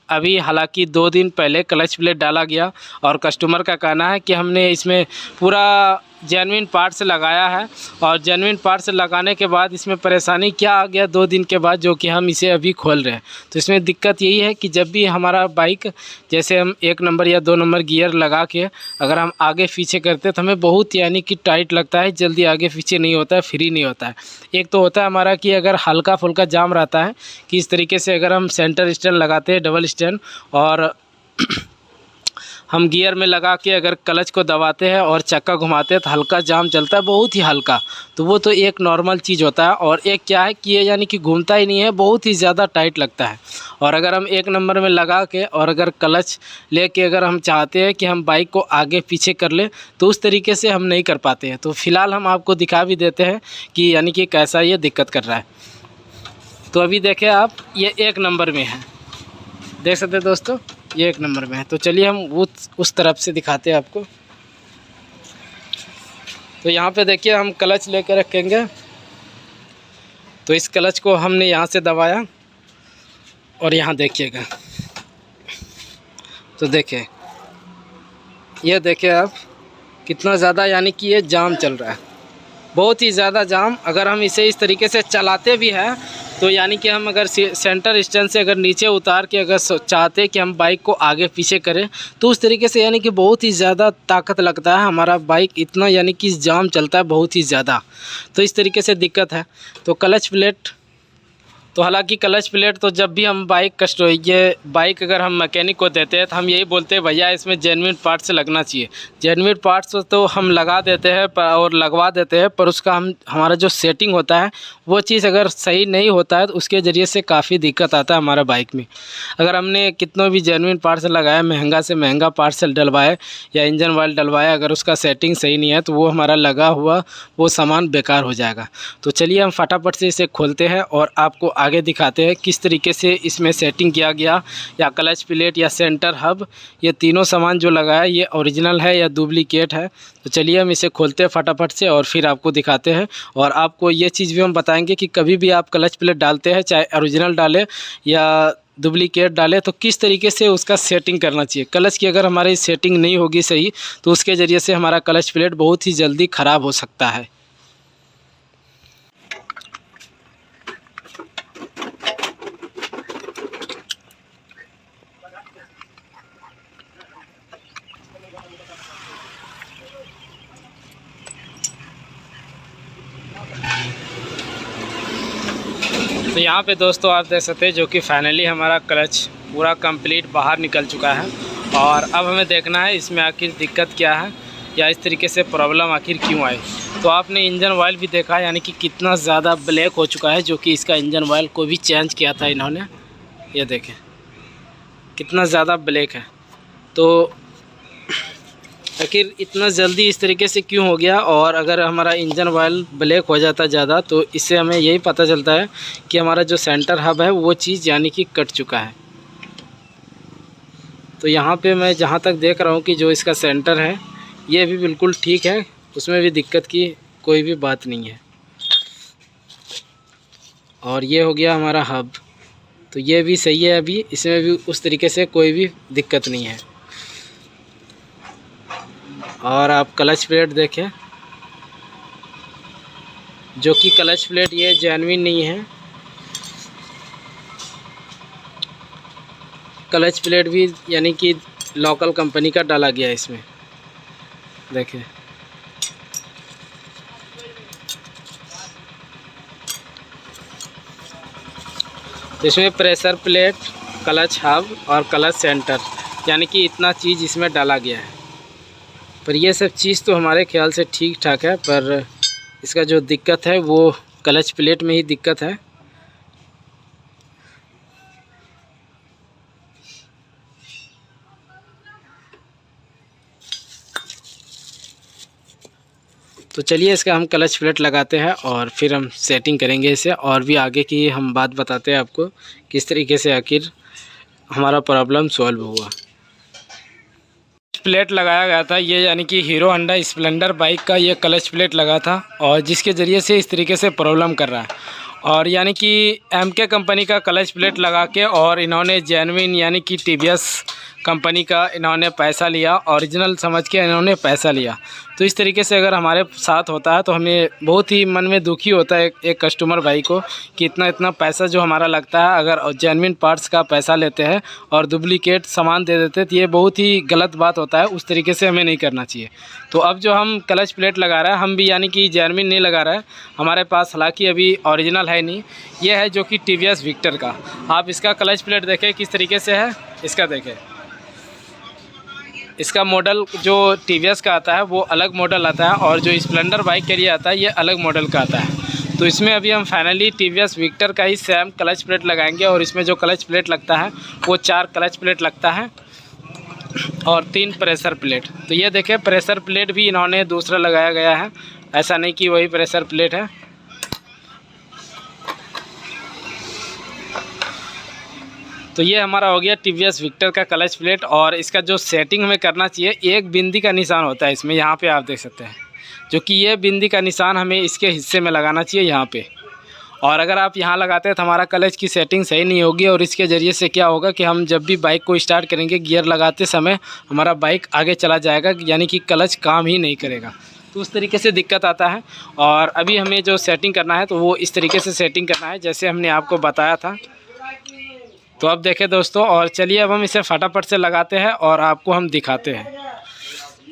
अभी हालांकि 2 दिन पहले क्लच प्लेट डाला गया और कस्टमर का कहना है कि हमने इसमें पूरा जेन्युइन पार्ट से लगाया है और जेन्युइन पार्ट से लगाने के बाद इसमें परेशानी क्या आ गया 2 दिन के बाद, जो कि हम इसे अभी खोल रहे हैं। तो इसमें दिक्कत यही है कि जब भी हमारा बाइक जैसे हम 1 नंबर या 2 नंबर गियर लगा के अगर हम आगे पीछे करते हैं तो हमें बहुत यानी कि टाइट लगता है, जल्दी आगे पीछे नहीं होता है, फ्री नहीं होता है। एक तो होता है हमारा कि अगर हल्का फुल्का जाम रहता है कि इस तरीके से अगर हम सेंटर स्टैंड लगाते हैं डबल स्टैंड और हम गियर में लगा के अगर क्लच को दबाते हैं और चक्का घुमाते हैं तो हल्का जाम चलता है, बहुत ही हल्का। तो वो तो एक नॉर्मल चीज़ होता है। और एक क्या है कि ये यानी कि घूमता ही नहीं है, बहुत ही ज़्यादा टाइट लगता है। और अगर हम 1 नंबर में लगा के और अगर क्लच लेके अगर हम चाहते हैं कि हम बाइक को आगे पीछे कर ले तो उस तरीके से हम नहीं कर पाते हैं। तो फ़िलहाल हम आपको दिखा भी देते हैं कि यानी कि कैसा ये दिक्कत कर रहा है। तो अभी देखें आप, ये 1 नंबर में है, देख सकते हैं दोस्तों, ये 1 नंबर में है। तो चलिए हम उस तरफ से दिखाते हैं आपको। तो यहाँ पे देखिए हम क्लच लेकर रखेंगे, तो इस क्लच को हमने यहाँ से दबाया और यहाँ देखिएगा, तो देखिए ये देखिए आप कितना ज़्यादा यानी कि ये जाम चल रहा है, बहुत ही ज़्यादा जाम। अगर हम इसे इस तरीके से चलाते भी हैं तो यानी कि हम अगर सेंटर स्टैंड से अगर नीचे उतार के अगर चाहते कि हम बाइक को आगे पीछे करें तो उस तरीके से यानी कि बहुत ही ज़्यादा ताकत लगता है हमारा बाइक, इतना यानी कि जाम चलता है बहुत ही ज़्यादा। तो इस तरीके से दिक्कत है। तो क्लच प्लेट तो हालांकि क्लच प्लेट तो जब भी हम बाइक अगर हम मैकेनिक को देते हैं तो हम यही बोलते हैं भैया इसमें जेन्युइन पार्ट से लगना चाहिए। जेन्युइन पार्ट्स तो हम लगा देते हैं और लगवा देते हैं, पर उसका हमारा जो सेटिंग होता है वो चीज़ अगर सही नहीं होता है तो उसके ज़रिए से काफ़ी दिक्कत आता है हमारा बाइक में। अगर हमने कितनों भी जेन्युइन पार्ट से लगाया, महंगा से महंगा पार्ट से डलवाए या इंजन ऑयल डलवाया, अगर उसका सेटिंग सही नहीं है तो वो हमारा लगा हुआ वो सामान बेकार हो जाएगा। तो चलिए हम फटाफट से इसे खोलते हैं और आपको आगे दिखाते हैं किस तरीके से इसमें सेटिंग किया गया, या क्लच प्लेट या सेंटर हब, ये तीनों सामान जो लगाया ये ओरिजिनल है या डुप्लीकेट है। तो चलिए हम इसे खोलते हैं फटाफट से और फिर आपको दिखाते हैं। और आपको ये चीज़ भी हम बताएंगे कि कभी भी आप क्लच प्लेट डालते हैं, चाहे ओरिजिनल डालें या डुप्लीकेट डालें, तो किस तरीके से उसका सेटिंग करना चाहिए। क्लच की अगर हमारी सेटिंग नहीं होगी सही तो उसके ज़रिए से हमारा क्लच प्लेट बहुत ही जल्दी ख़राब हो सकता है। तो यहाँ पे दोस्तों आप देख सकते हैं जो कि फाइनली हमारा क्लच पूरा कंप्लीट बाहर निकल चुका है। और अब हमें देखना है इसमें आखिर दिक्कत क्या है या इस तरीके से प्रॉब्लम आखिर क्यों आई। तो आपने इंजन ऑयल भी देखा यानी कि कितना ज़्यादा ब्लैक हो चुका है, जो कि इसका इंजन ऑयल को भी चेंज किया था इन्होंने, ये देखें कितना ज़्यादा ब्लैक है। तो आखिर इतना जल्दी इस तरीके से क्यों हो गया। और अगर हमारा इंजन ऑयल ब्लैक हो जाता ज़्यादा तो इससे हमें यही पता चलता है कि हमारा जो सेंटर हब है वो चीज़ यानी कि कट चुका है। तो यहाँ पे मैं जहाँ तक देख रहा हूँ कि जो इसका सेंटर है ये भी बिल्कुल ठीक है, उसमें भी दिक्कत की कोई भी बात नहीं है। और ये हो गया हमारा हब, तो ये भी सही है, अभी इसमें भी उस तरीके से कोई भी दिक्कत नहीं है। और आप क्लच प्लेट देखें, जो कि क्लच प्लेट ये जेन्युइन नहीं है। क्लच प्लेट भी यानी कि लोकल कंपनी का डाला गया है इसमें, देखें। तो इसमें प्रेशर प्लेट, क्लच हब और क्लच सेंटर यानी कि इतना चीज़ इसमें डाला गया है। पर ये सब चीज़ तो हमारे ख्याल से ठीक ठाक है, पर इसका जो दिक्कत है वो क्लच प्लेट में ही दिक्कत है। तो चलिए इसका हम क्लच प्लेट लगाते हैं और फिर हम सेटिंग करेंगे इसे, और भी आगे की हम बात बताते हैं आपको किस तरीके से आखिर हमारा प्रॉब्लम सॉल्व हुआ। प्लेट लगाया गया था ये यानी कि हीरो होंडा स्प्लेंडर बाइक का ये क्लच प्लेट लगा था, और जिसके ज़रिए से इस तरीके से प्रॉब्लम कर रहा है। और यानी कि एमके कंपनी का क्लच प्लेट लगा के और इन्होंने जेन्युइन यानी कि टीवीएस कंपनी का इन्होंने पैसा लिया, ओरिजिनल समझ के इन्होंने पैसा लिया। तो इस तरीके से अगर हमारे साथ होता है तो हमें बहुत ही मन में दुखी होता है एक कस्टमर भाई को कि इतना पैसा जो हमारा लगता है, अगर जेन्युइन पार्ट्स का पैसा लेते हैं और डुप्लीकेट सामान दे देते हैं तो ये बहुत ही गलत बात होता है। उस तरीके से हमें नहीं करना चाहिए। तो अब जो हम क्लच प्लेट लगा रहे हैं हम भी यानी कि जेन्युइन नहीं लगा रहे हैं, हमारे पास हालांकि अभी ओरिजिनल है नहीं, ये है जो कि टीवीएस विक्टर का। आप इसका क्लच प्लेट देखें किस तरीके से है, इसका देखें, इसका मॉडल जो टीवीएस का आता है वो अलग मॉडल आता है और जो स्प्लेंडर बाइक के लिए आता है ये अलग मॉडल का आता है। तो इसमें अभी हम फाइनली टीवीएस विक्टर का ही सेम क्लच प्लेट लगाएंगे और इसमें जो क्लच प्लेट लगता है वो 4 क्लच प्लेट लगता है और 3 प्रेशर प्लेट। तो ये देखें प्रेशर प्लेट भी इन्होंने दूसरा लगाया गया है, ऐसा नहीं कि वही प्रेशर प्लेट है। तो ये हमारा हो गया टीवीएस विक्टर का क्लच प्लेट। और इसका जो सेटिंग हमें करना चाहिए, एक बिंदी का निशान होता है इसमें, यहाँ पे आप देख सकते हैं, जो कि ये बिंदी का निशान हमें इसके हिस्से में लगाना चाहिए यहाँ पे। और अगर आप यहाँ लगाते हैं तो हमारा क्लच की सेटिंग सही नहीं होगी और इसके ज़रिए से क्या होगा कि हम जब भी बाइक को स्टार्ट करेंगे गियर लगाते समय हमारा बाइक आगे चला जाएगा, यानी कि क्लच काम ही नहीं करेगा। तो उस तरीके से दिक्कत आता है। और अभी हमें जो सेटिंग करना है तो वो इस तरीके से सेटिंग करना है जैसे हमने आपको बताया था। तो अब देखें दोस्तों, और चलिए अब हम इसे फटाफट से लगाते हैं और आपको हम दिखाते हैं।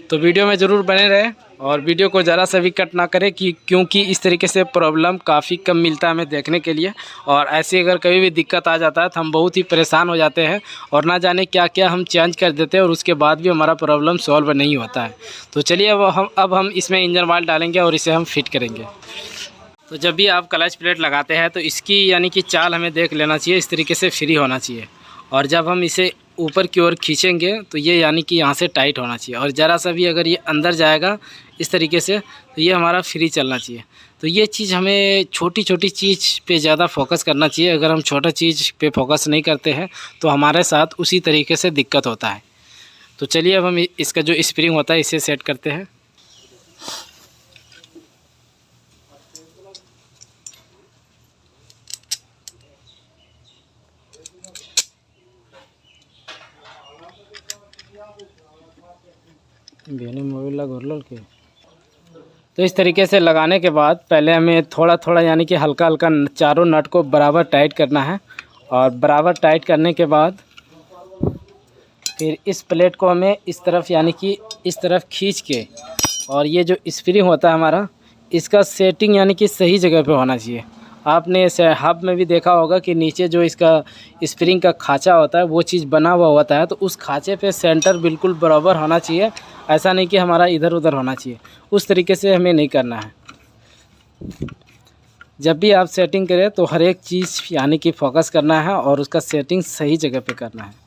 तो वीडियो में ज़रूर बने रहें और वीडियो को ज़रा सा भी कट ना करें क्योंकि इस तरीके से प्रॉब्लम काफ़ी कम मिलता है हमें देखने के लिए। और ऐसे अगर कभी भी दिक्कत आ जाता है तो हम बहुत ही परेशान हो जाते हैं और ना जाने क्या क्या हम चेंज कर देते हैं और उसके बाद भी हमारा प्रॉब्लम सॉल्व नहीं होता है। तो चलिए अब हम इसमें इंजन ऑयल डालेंगे और इसे हम फिट करेंगे। तो जब भी आप क्लच प्लेट लगाते हैं तो इसकी यानी कि चाल हमें देख लेना चाहिए, इस तरीके से फ्री होना चाहिए। और जब हम इसे ऊपर की ओर खींचेंगे तो ये यानी कि यहाँ से टाइट होना चाहिए और ज़रा सा भी अगर ये अंदर जाएगा इस तरीके से तो ये हमारा फ्री चलना चाहिए। तो ये चीज़ हमें छोटी छोटी चीज़ पे ज़्यादा फोकस करना चाहिए। अगर हम छोटा चीज़ पे फोकस नहीं करते हैं तो हमारे साथ उसी तरीके से दिक्कत होता है। तो चलिए अब हम इसका जो स्प्रिंग होता है इसे सेट करते हैं। मोबाइल घोर के तो इस तरीके से लगाने के बाद पहले हमें थोड़ा थोड़ा यानी कि हल्का हल्का चारों नट को बराबर टाइट करना है। और बराबर टाइट करने के बाद फिर इस प्लेट को हमें इस तरफ यानी कि इस तरफ खींच के, और ये जो स्प्रिंग होता है हमारा इसका सेटिंग यानी कि सही जगह पे होना चाहिए। आपने इसे हब में भी देखा होगा कि नीचे जो इसका स्प्रिंग का खाँचा होता है वो चीज़ बना हुआ होता है, तो उस खाँचे पे सेंटर बिल्कुल बराबर होना चाहिए। ऐसा नहीं कि हमारा इधर उधर होना चाहिए, उस तरीके से हमें नहीं करना है। जब भी आप सेटिंग करें तो हर एक चीज़ यानी कि फोकस करना है और उसका सेटिंग सही जगह पे करना है।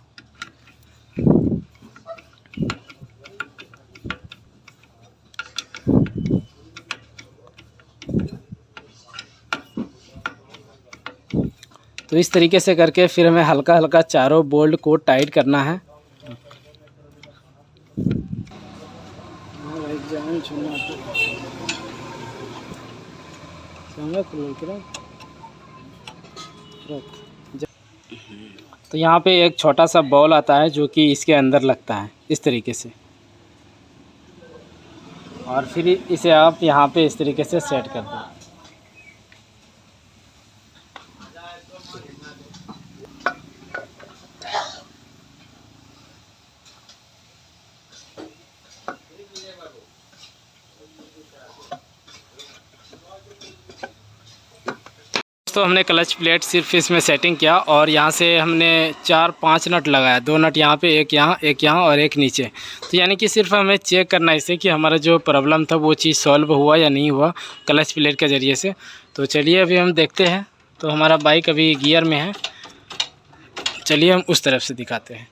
तो इस तरीके से करके फिर हमें हल्का हल्का चारों बोल्ट को टाइट करना है। तो यहाँ पे एक छोटा सा बॉल आता है जो कि इसके अंदर लगता है इस तरीके से, और फिर इसे आप यहाँ पे इस तरीके से सेट कर दो। तो हमने क्लच प्लेट सिर्फ इसमें सेटिंग किया और यहाँ से हमने 4-5 नट लगाया, 2 नट यहाँ पे, एक यहाँ और एक नीचे। तो यानी कि सिर्फ हमें चेक करना है इसे कि हमारा जो प्रॉब्लम था वो चीज़ सॉल्व हुआ या नहीं हुआ क्लच प्लेट के ज़रिए से। तो चलिए अभी हम देखते हैं। तो हमारा बाइक अभी गियर में है, चलिए हम उस तरफ से दिखाते हैं।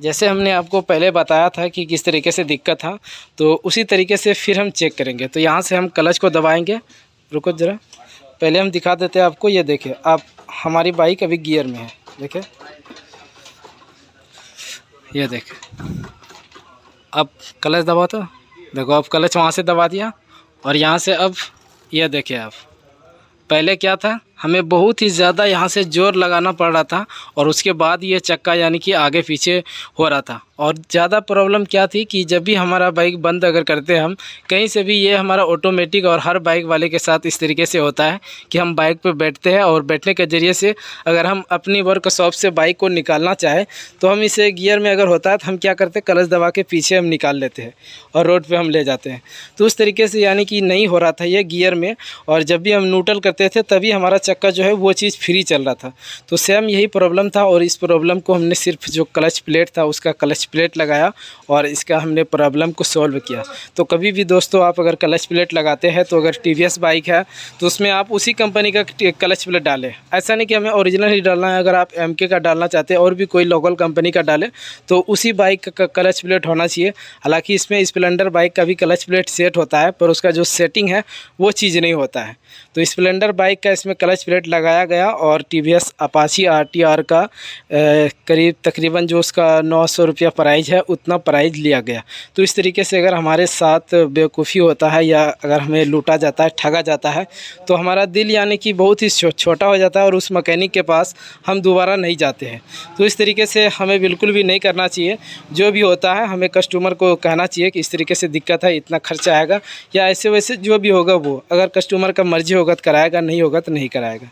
जैसे हमने आपको पहले बताया था कि किस तरीके से दिक्कत था, तो उसी तरीके से फिर हम चेक करेंगे। तो यहाँ से हम क्लच को दबाएँगे, रुको ज़रा, पहले हम दिखा देते हैं आपको। ये देखिए, आप हमारी बाइक अभी गियर में है, देखें, ये देखें। अब क्लच दबा, तो देखो अब क्लच वहाँ से दबा दिया और यहाँ से अब ये देखिए, आप पहले क्या था, हमें बहुत ही ज़्यादा यहाँ से जोर लगाना पड़ रहा था और उसके बाद ये चक्का यानी कि आगे पीछे हो रहा था। और ज़्यादा प्रॉब्लम क्या थी कि जब भी हमारा बाइक बंद अगर करते हैं हम कहीं से भी, ये हमारा ऑटोमेटिक और हर बाइक वाले के साथ इस तरीके से होता है कि हम बाइक पे बैठते हैं और बैठने के ज़रिए से अगर हम अपनी वर्कशॉप से बाइक को निकालना चाहें तो हम इसे गियर में अगर होता है तो हम क्या करते हैं, क्लच दबा के पीछे हम निकाल लेते हैं और रोड पे हम ले जाते हैं। तो उस तरीके से यानी कि नहीं हो रहा था ये गियर में, और जब भी हम न्यूट्रल करते थे तभी हमारा चक्का जो है वो चीज़ फ्री चल रहा था। तो सेम यही प्रॉब्लम था और इस प्रॉब्लम को हमने सिर्फ जो क्लच प्लेट था उसका क्लच प्लेट लगाया और इसका हमने प्रॉब्लम को सॉल्व किया। तो कभी भी दोस्तों आप अगर क्लच प्लेट लगाते हैं तो अगर टीवीएस बाइक है तो उसमें आप उसी कंपनी का क्लच प्लेट डालें। ऐसा नहीं कि हमें ओरिजिनल ही डालना है, अगर आप एमके का डालना चाहते हैं और भी कोई लोकल कंपनी का डालें तो उसी बाइक का क्लच प्लेट होना चाहिए। हालांकि इसमें स्प्लेंडर बाइक का भी क्लच प्लेट सेट होता है पर उसका जो सेटिंग है वो चीज़ नहीं होता है। तो स्प्लेंडर बाइक का इसमें क्लच प्लेट लगाया गया और टीवीएस अपाची आरटीआर का करीब तकरीबन जो उसका 900 रुपया प्राइस है उतना प्राइस लिया गया। तो इस तरीके से अगर हमारे साथ बेवकूफ़ी होता है या अगर हमें लूटा जाता है, ठगा जाता है तो हमारा दिल यानी कि बहुत ही छोटा हो जाता है और उस मैकेनिक के पास हम दोबारा नहीं जाते हैं। तो इस तरीके से हमें बिल्कुल भी नहीं करना चाहिए। जो भी होता है हमें कस्टमर को कहना चाहिए कि इस तरीके से दिक्कत है, इतना खर्चा आएगा या ऐसे वैसे जो भी होगा वो, अगर कस्टमर का मर्जी होगा तो कराएगा, नहीं होगा तो नहीं कराएगा।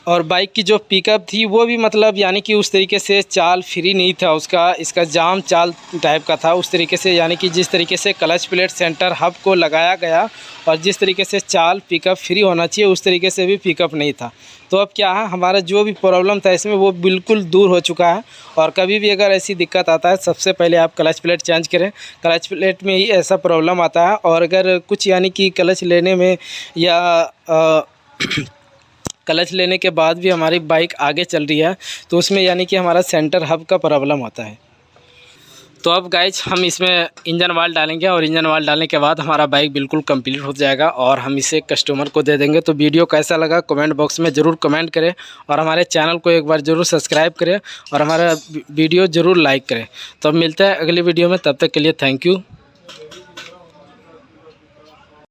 और बाइक की जो पिकअप थी वो भी मतलब यानी कि उस तरीके से चाल फ्री नहीं था उसका, इसका जाम चाल टाइप का था उस तरीके से, यानी कि जिस तरीके से क्लच प्लेट सेंटर हब को लगाया गया और जिस तरीके से चाल पिकअप फ्री होना चाहिए उस तरीके से भी पिकअप नहीं था। तो अब क्या है, हमारा जो भी प्रॉब्लम था इसमें वो बिल्कुल दूर हो चुका है। और कभी भी अगर ऐसी दिक्कत आता है सबसे पहले आप क्लच प्लेट चेंज करें, क्लच प्लेट में ही ऐसा प्रॉब्लम आता है। और अगर कुछ यानी कि क्लच लेने में या क्लच लेने के बाद भी हमारी बाइक आगे चल रही है तो उसमें यानी कि हमारा सेंटर हब का प्रॉब्लम होता है। तो अब गाइज हम इसमें इंजन ऑयल डालेंगे और इंजन ऑयल डालने के बाद हमारा बाइक बिल्कुल कंप्लीट हो जाएगा और हम इसे कस्टमर को दे देंगे। तो वीडियो कैसा लगा कमेंट बॉक्स में ज़रूर कमेंट करें और हमारे चैनल को एक बार ज़रूर सब्सक्राइब करें और हमारा वीडियो ज़रूर लाइक करें। तो अब मिलते हैं अगली वीडियो में, तब तक के लिए थैंक यू।